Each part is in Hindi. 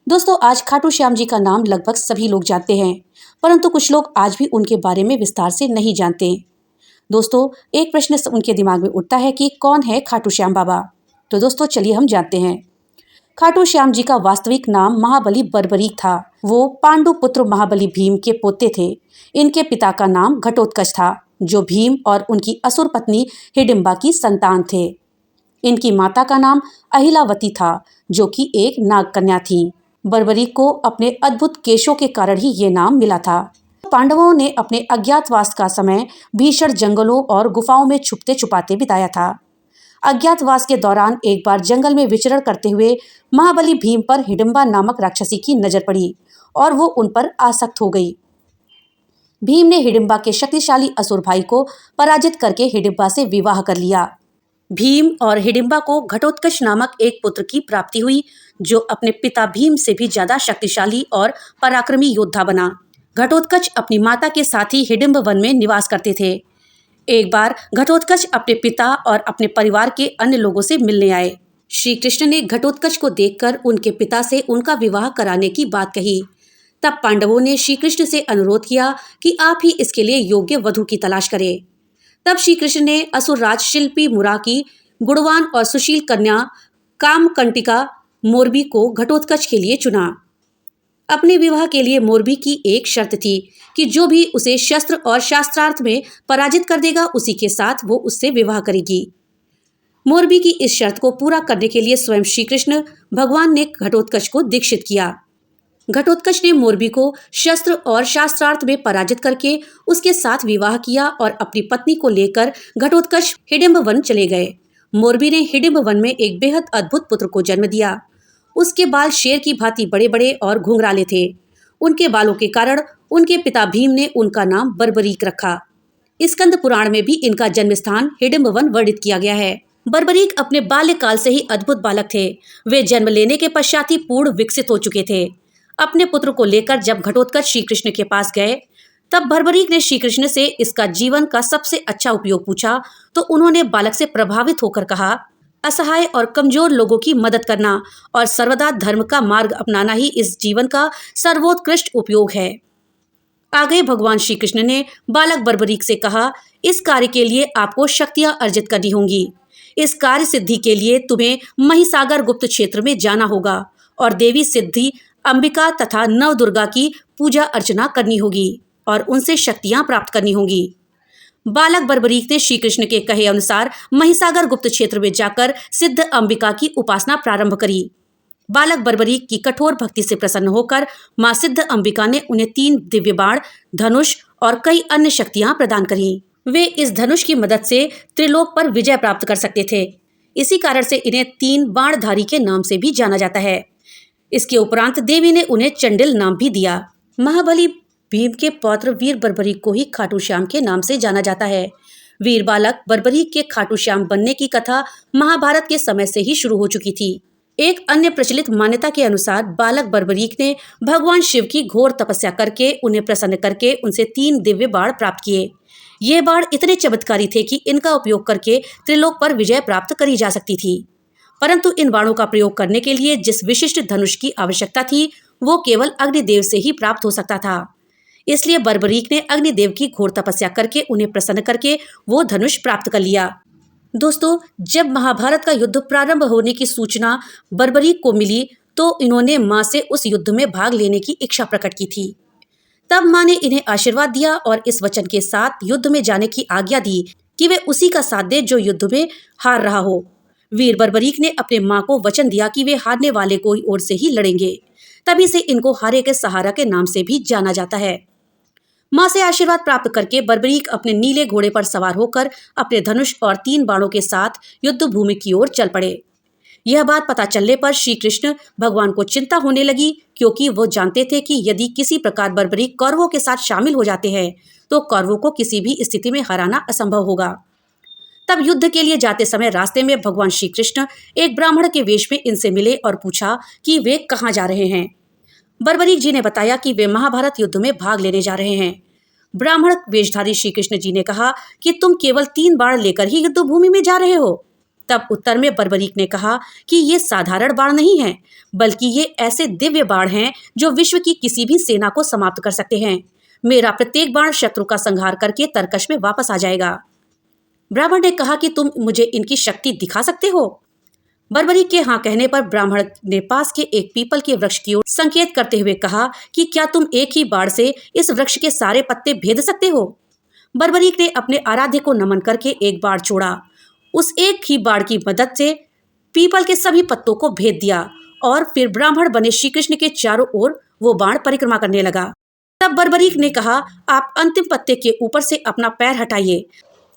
दोस्तों, आज खाटू श्याम जी का नाम लगभग सभी लोग जानते हैं, परंतु कुछ लोग आज भी उनके बारे में विस्तार से नहीं जानते। दोस्तों, एक प्रश्न उनके दिमाग में उठता है कि कौन है खाटू श्याम बाबा। तो दोस्तों, चलिए हम जानते हैं। खाटू श्याम जी का वास्तविक नाम महाबली बर्बरीक था। वो पांडु पुत्र महाबली भीम के पोते थे। इनके पिता का नाम घटोत्कच था, जो भीम और उनकी असुर पत्नी हिडिंबा की संतान थे। इनकी माता का नाम अहिलावती था, जो कि एक नागकन्या थी। बर्बरीक को अपने अद्भुत केशों के कारण ही ये नाम मिला था। पांडवों ने अपने अज्ञातवास का समय भीषण जंगलों और गुफाओं में छुपते छुपाते बिताया था। अज्ञातवास के दौरान एक बार जंगल में विचरण करते हुए महाबली भीम पर हिडिंबा नामक राक्षसी की नजर पड़ी और वो उन पर आसक्त हो गई। भीम ने हिडिंबा के शक्तिशाली असुर भाई को पराजित करके हिडिंबा से विवाह कर लिया। भीम और हिडिंबा को घटोत्कच नामक एक पुत्र की प्राप्ति हुई, जो अपने पिता भीम से भी ज्यादा शक्तिशाली और पराक्रमी योद्धा बना। घटोत्कच अपनी माता के साथ ही हिडिंब वन में निवास करते थे। एक बार घटोत्कच अपने पिता और अपने परिवार के अन्य लोगों से मिलने आए। श्री कृष्ण ने घटोत्कच को देखकर उनके पिता से उनका विवाह कराने की बात कही। तब पांडवों ने श्री कृष्ण से अनुरोध किया कि आप ही इसके लिए योग्य वधू की तलाश करें। तब श्री कृष्ण ने असुरराज शिल्पी मुरा की गुणवान और सुशील कन्या कामकंटिका मोरबी को घटोत्कच के लिए चुना। अपने विवाह के लिए मोरबी की एक शर्त थी कि जो भी उसे शस्त्र और शास्त्रार्थ में पराजित कर देगा, उसी के साथ वो उससे विवाह करेगी। मोरबी की इस शर्त को पूरा करने के लिए स्वयं श्री कृष्ण भगवान ने घटोत्कच को दीक्षित किया। घटोत्कच ने मोरबी को शस्त्र और शास्त्रार्थ में पराजित करके उसके साथ विवाह किया और अपनी पत्नी को लेकर घटोत्कच हिडिंब वन चले गए। मोरबी ने हिडिंब वन में एक बेहद अद्भुत पुत्र को जन्म दिया। उसके बाल शेर की भांति बड़े बड़े और घुंघराले थे। उनके बालों के कारण उनके पिता भीम ने उनका नाम बर्बरीक रखा। स्कंद पुराण में भी इनका जन्म स्थान हिडिंब वन वर्णित किया गया है। बर्बरीक अपने बाल्यकाल से ही अद्भुत बालक थे। वे जन्म लेने के पश्चात ही पूर्ण विकसित हो चुके थे। अपने पुत्र को लेकर जब घटोत्कच श्री कृष्ण के पास गए, तब बर्बरीक ने श्री कृष्ण से इसका जीवन का सबसे अच्छा उपयोग पूछा, तो उन्होंने बालक से प्रभावित होकर कहा, असहाय और कमजोर लोगों की मदद करना और सर्वदा धर्म का मार्ग अपनाना ही इस जीवन का सर्वोत्कृष्ट उपयोग है। आगे भगवान श्री कृष्ण ने बालक बर्बरीक से कहा, इस कार्य के लिए आपको शक्तियां अर्जित करनी होंगी। इस कार्य सिद्धि के लिए तुम्हें महिसागर गुप्त क्षेत्र में जाना होगा और देवी सिद्धि अंबिका तथा नव दुर्गा की पूजा अर्चना करनी होगी और उनसे शक्तियां प्राप्त करनी होंगी। बालक बर्बरीक ने श्री कृष्ण के कहे अनुसार महिसागर गुप्त क्षेत्र में जाकर सिद्ध अंबिका की उपासना प्रारंभ करी। बालक बर्बरीक की कठोर भक्ति से प्रसन्न होकर मां सिद्ध अंबिका ने उन्हें 3 दिव्य बाण, धनुष और कई अन्य शक्तियां प्रदान करी। वे इस धनुष की मदद से त्रिलोक पर विजय प्राप्त कर सकते थे। इसी कारण से इन्हें 3 बाणधारी के नाम से भी जाना जाता है। इसके उपरांत देवी ने उन्हें चंडिल नाम भी दिया। महाबली भीम के पौत्र वीर बर्बरीक को ही खाटू श्याम के नाम से जाना जाता है। वीर बालक बर्बरीक के खाटू श्याम बनने की कथा महाभारत के समय से ही शुरू हो चुकी थी। एक अन्य प्रचलित मान्यता के अनुसार बालक बर्बरीक ने भगवान शिव की घोर तपस्या करके उन्हें प्रसन्न करके उनसे 3 दिव्य बाण प्राप्त किए। ये बाण इतने चमत्कारी थे कि इनका उपयोग करके त्रिलोक पर विजय प्राप्त करी जा सकती थी। परंतु इन बाणों का प्रयोग करने के लिए जिस विशिष्ट धनुष की आवश्यकता थी, वो केवल अग्निदेव से ही प्राप्त हो सकता था। इसलिए बर्बरीक ने अग्निदेव की घोर तपस्या करके उन्हें प्रसन्न करके वो धनुष प्राप्त कर लिया। दोस्तों, जब महाभारत का युद्ध प्रारंभ होने की सूचना बर्बरीक को मिली, तो इन्होंने मां से उस युद्ध में भाग लेने की इच्छा प्रकट की थी। तब मां ने इन्हें आशीर्वाद दिया और इस वचन के साथ युद्ध में जाने की आज्ञा दी कि वे उसी का साथ दे जो युद्ध में हार रहा हो। वीर बर्बरीक ने अपने मां को वचन दिया कि वे हारने वाले को ओर से ही लड़ेंगे। तभी से इनको हारे के सहारा के नाम से भी जाना जाता है। मां से आशीर्वाद प्राप्त करके बर्बरीक अपने नीले घोड़े पर सवार होकर अपने धनुष और 3 बाणों के साथ युद्ध भूमि की ओर चल पड़े। यह बात पता चलने पर श्री कृष्ण भगवान को चिंता होने लगी, क्योंकि वो जानते थे कि यदि किसी प्रकार बर्बरीक कौरवों के साथ शामिल हो जाते हैं, तो कौरवों को किसी भी स्थिति में हराना असंभव होगा। तब युद्ध के लिए जाते समय रास्ते में भगवान श्री कृष्ण एक ब्राह्मण के वेश में इनसे मिले और पूछा कि वे कहाँ जा रहे हैं। बर्बरीक जी ने बताया कि वे महाभारत युद्ध में भाग लेने जा रहे हैं। ब्राह्मण वेशधारी श्री कृष्ण जी ने कहा कि तुम केवल 3 बाण लेकर ही युद्ध भूमि में जा रहे हो। तब उत्तर में बर्बरीक ने कहा कि ये साधारण बाण नहीं है, बल्कि ये ऐसे दिव्य बाण हैं जो विश्व की किसी भी सेना को समाप्त कर सकते हैं। मेरा प्रत्येक बाण शत्रु का संहार करके तरकश में वापस आ जाएगा। ब्राह्मण ने कहा कि तुम मुझे इनकी शक्ति दिखा सकते हो? बर्बरीक के हाँ कहने पर ब्राह्मण ने पास के एक पीपल के वृक्ष की ओर संकेत करते हुए कहा कि क्या तुम एक ही बाण से इस वृक्ष के सारे पत्ते भेद सकते हो? बर्बरीक ने अपने आराध्य को नमन करके एक बाण छोड़ा। उस एक ही बाण की मदद से पीपल के सभी पत्तों को भेद दिया और फिर ब्राह्मण बने श्री कृष्ण के चारों ओर वो बाण परिक्रमा करने लगा। तब बर्बरीक ने कहा, आप अंतिम पत्ते के ऊपर से अपना पैर हटाइए,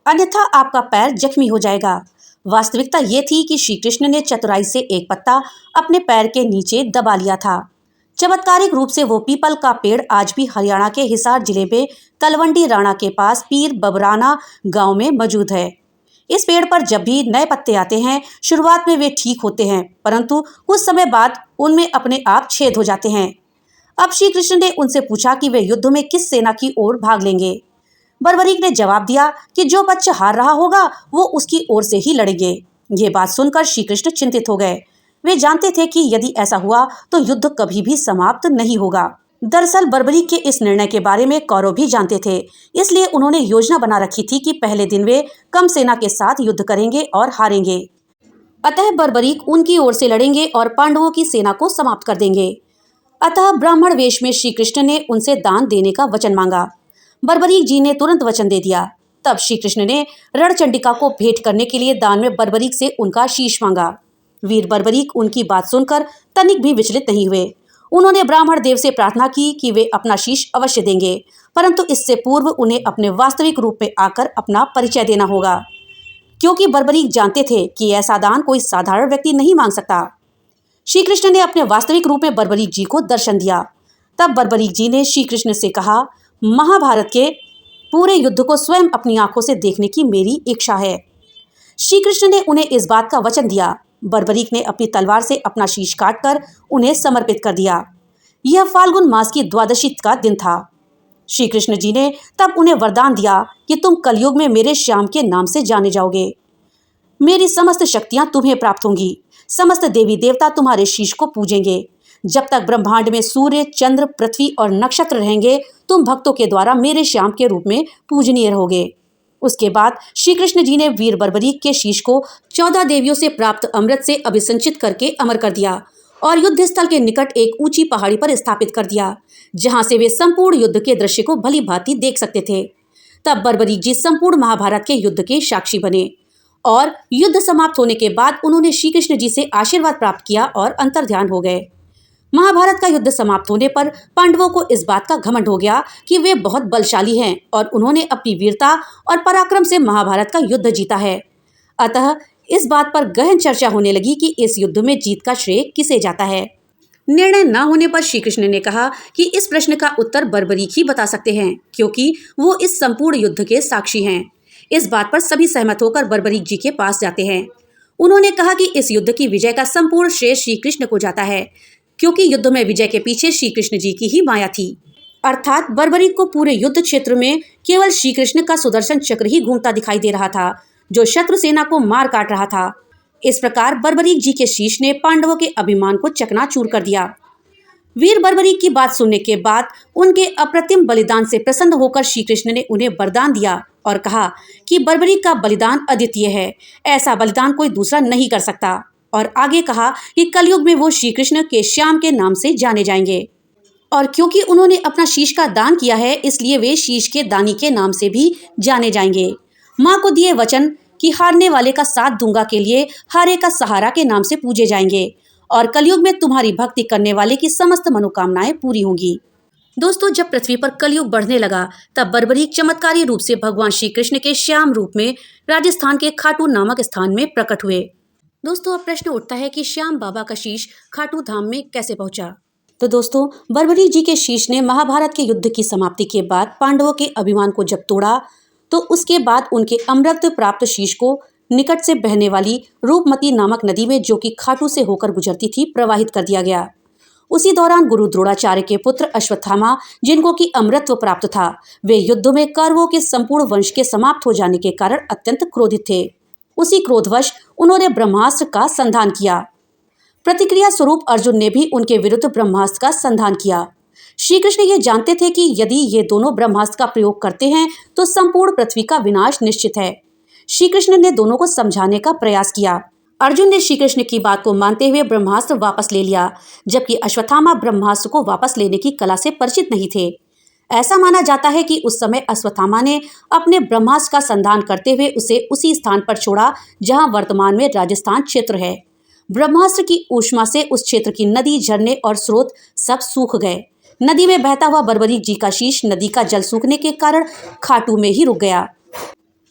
अन्यथा आपका पैर जख्मी हो जाएगा। वास्तविकता ये थी कि श्री कृष्ण ने चतुराई से एक पत्ता अपने पैर के नीचे दबा लिया था। चमत्कारिक रूप से वो पीपल का पेड़ आज भी हरियाणा के हिसार जिले में तलवंडी राणा के पास पीर बबराना गांव में मौजूद है। इस पेड़ पर जब भी नए पत्ते आते हैं, शुरुआत में वे ठीक होते हैं, परंतु कुछ समय बाद उनमें अपने आप छेद हो जाते हैं। अब श्री कृष्ण ने उनसे पूछा कि वे युद्ध में किस सेना की ओर भाग लेंगे। बर्बरीक ने जवाब दिया कि जो पक्ष हार रहा होगा वो उसकी ओर से ही लड़ेंगे। ये बात सुनकर श्री कृष्ण चिंतित हो गए। वे जानते थे कि यदि ऐसा हुआ तो युद्ध कभी भी समाप्त नहीं होगा। दरअसल बर्बरीक के इस निर्णय के बारे में कौरव भी जानते थे, इसलिए उन्होंने योजना बना रखी थी कि पहले दिन वे कम सेना के साथ युद्ध करेंगे और हारेंगे। अतः बर्बरीक उनकी ओर से लड़ेंगे और पांडवों की सेना को समाप्त कर देंगे। अतः ब्राह्मण वेश में श्री कृष्ण ने उनसे दान देने का वचन मांगा। बर्बरीक जी ने तुरंत वचन दे दिया। तब श्री कृष्ण ने रणचंडिका को भेंट करने के लिए दान में बर्बरीक से उनका शीश मांगा। वीर बर्बरीक उनकी बात सुनकर तनिक भी विचलित नहीं हुए। उन्होंने ब्राह्मण देव से प्रार्थना की कि वे अपना शीश अवश्य देंगे, परंतु इससे पूर्व उन्हें अपने वास्तविक रूप में आकर अपना परिचय देना होगा, क्योंकि बर्बरीक जानते थे कि ऐसा दान कोई साधारण व्यक्ति नहीं मांग सकता। श्री कृष्ण ने अपने वास्तविक रूप में बर्बरीक जी को दर्शन दिया। तब बर्बरीक जी ने श्री कृष्ण से कहा, महाभारत के पूरे युद्ध को स्वयं अपनी आंखों से देखने की मेरी इच्छा है। श्री कृष्ण ने उन्हें इस बात का वचन दिया। बर्बरीक ने अपनी तलवार से अपना शीश काटकर उन्हें समर्पित कर दिया। यह फाल्गुन मास की द्वादशी का दिन था। श्री कृष्ण जी ने तब उन्हें वरदान दिया कि तुम कलयुग में मेरे श्याम के नाम से जाने जाओगे। मेरी समस्त शक्तियां तुम्हें प्राप्त होंगी। समस्त देवी देवता तुम्हारे शीश को पूजेंगे। जब तक ब्रह्मांड में सूर्य, चंद्र, पृथ्वी और नक्षत्र रहेंगे, तुम भक्तों के द्वारा मेरे श्याम के रूप में पूजनीय रहोगे। उसके बाद श्री कृष्ण जी ने वीर बर्बरीक के शीश को 14 देवियों से प्राप्त अमृत से अभिसंचित करके अमर कर दिया और युद्ध स्थल के निकट एक ऊंची पहाड़ी पर स्थापित कर दिया, जहां से वे संपूर्ण युद्ध के दृश्य को भली भांति देख सकते थे। तब बर्बरीक जी संपूर्ण महाभारत के युद्ध के साक्षी बने और युद्ध समाप्त होने के बाद उन्होंने श्री कृष्ण जी से आशीर्वाद प्राप्त किया और अंतर्ध्यान हो गए। महाभारत का युद्ध समाप्त होने पर पांडवों को इस बात का घमंड हो गया कि वे बहुत बलशाली हैं और उन्होंने अपनी वीरता और पराक्रम से महाभारत का युद्ध जीता है। अतः इस बात पर गहन चर्चा होने लगी कि इस युद्ध में जीत का श्रेय किसे जाता है। निर्णय न होने पर श्री कृष्ण ने कहा कि इस प्रश्न का उत्तर बर्बरीक ही बता सकते हैं, क्योंकि वो इस संपूर्ण युद्ध के साक्षी हैं। इस बात पर सभी सहमत होकर बर्बरीक जी के पास जाते हैं। उन्होंने कहा कि इस युद्ध की विजय का संपूर्ण श्रेय श्री कृष्ण को जाता है, क्योंकि युद्ध में विजय के पीछे श्री कृष्ण जी की ही माया थी। अर्थात बर्बरीक को पूरे युद्ध क्षेत्र में केवल श्री कृष्ण का सुदर्शन चक्र ही घूमता दिखाई दे रहा था, जो शत्रु सेना को मार काट रहा था। इस प्रकार बर्बरीक जी के शीश ने पांडवों के अभिमान को चकनाचूर कर दिया। वीर बर्बरीक की बात सुनने के बाद उनके अप्रतिम बलिदान से प्रसन्न होकर श्री कृष्ण ने उन्हें वरदान दिया और कहा कि बर्बरीक का बलिदान अद्वितीय है, ऐसा बलिदान कोई दूसरा नहीं कर सकता। और आगे कहा कि कलयुग में वो श्री कृष्ण के श्याम के नाम से जाने जाएंगे, और क्योंकि उन्होंने अपना शीश का दान किया है, इसलिए वे शीश के दानी के नाम से भी जाने जाएंगे। माँ को दिए वचन कि हारने वाले का साथ दूंगा के लिए हारे का सहारा के नाम से पूजे जाएंगे, और कलयुग में तुम्हारी भक्ति करने वाले की समस्त मनोकामनाएं पूरी होंगी। दोस्तों, जब पृथ्वी पर कलयुग बढ़ने लगा, तब बर्बरीक चमत्कारी रूप से भगवान श्री कृष्ण के श्याम रूप में राजस्थान के खाटू नामक स्थान में प्रकट हुए। दोस्तों, अब प्रश्न उठता है कि श्याम बाबा का शीश खाटू धाम में कैसे पहुंचा। तो दोस्तों, बर्बरीक जी के शीश ने महाभारत के युद्ध की समाप्ति के बाद पांडवों के अभिमान को जब तोड़ा, तो उसके बाद उनके अमृत प्राप्त शीश को निकट से बहने वाली रूपमती नामक नदी में, जो कि खाटू से होकर गुजरती थी, प्रवाहित कर दिया गया। उसी दौरान गुरु द्रोणाचार्य के पुत्र अश्वत्थामा, जिनको कि अमृतत्व प्राप्त था, वे युद्ध में कौरवों के संपूर्ण वंश के समाप्त हो जाने के कारण अत्यंत क्रोधित थे। उसी क्रोधवश उन्होंने ब्रह्मास्त्र का संधान किया। प्रतिक्रिया स्वरूप अर्जुन ने भी उनके विरुद्ध ब्रह्मास्त्र का संधान किया। श्री कृष्ण ये जानते थे कि यदि ये दोनों ब्रह्मास्त्र का प्रयोग करते हैं तो संपूर्ण पृथ्वी का विनाश निश्चित है। श्री कृष्ण ने दोनों को समझाने का प्रयास किया। अर्जुन ने श्री कृष्ण की बात को मानते हुए ब्रह्मास्त्र वापस ले लिया, जबकि अश्वत्थामा ब्रह्मास्त्र को वापस लेने की कला से परिचित नहीं थे। ऐसा माना जाता है कि उस समय अश्वत्थामा ने अपने ब्रह्मास्त्र का संधान करते हुए उसे उसी स्थान पर छोड़ा जहां वर्तमान में राजस्थान क्षेत्र है। ब्रह्मास्त्र की ऊष्मा से उस क्षेत्र की नदी, झरने और स्रोत सब सूख गए। नदी में बहता हुआ बर्बरी जी का शीश नदी का जल सूखने के कारण खाटू में ही रुक गया।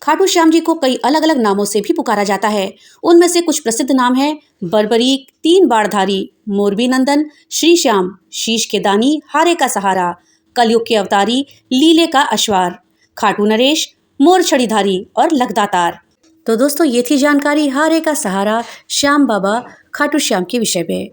खाटू श्याम जी को कई अलग अलग नामों से भी पुकारा जाता है। उनमें से कुछ प्रसिद्ध नाम हैं बर्बरी, तीन बाणधारी, मोरबी नंदन, श्री श्याम, शीश के दानी, हारे का सहारा, कलयुग के अवतारी, लीले का अश्वार, खाटू नरेश, मोर छड़ीधारी और लखदातार। तो दोस्तों ये थी जानकारी हारे का सहारा श्याम बाबा खाटू श्याम के विषय में।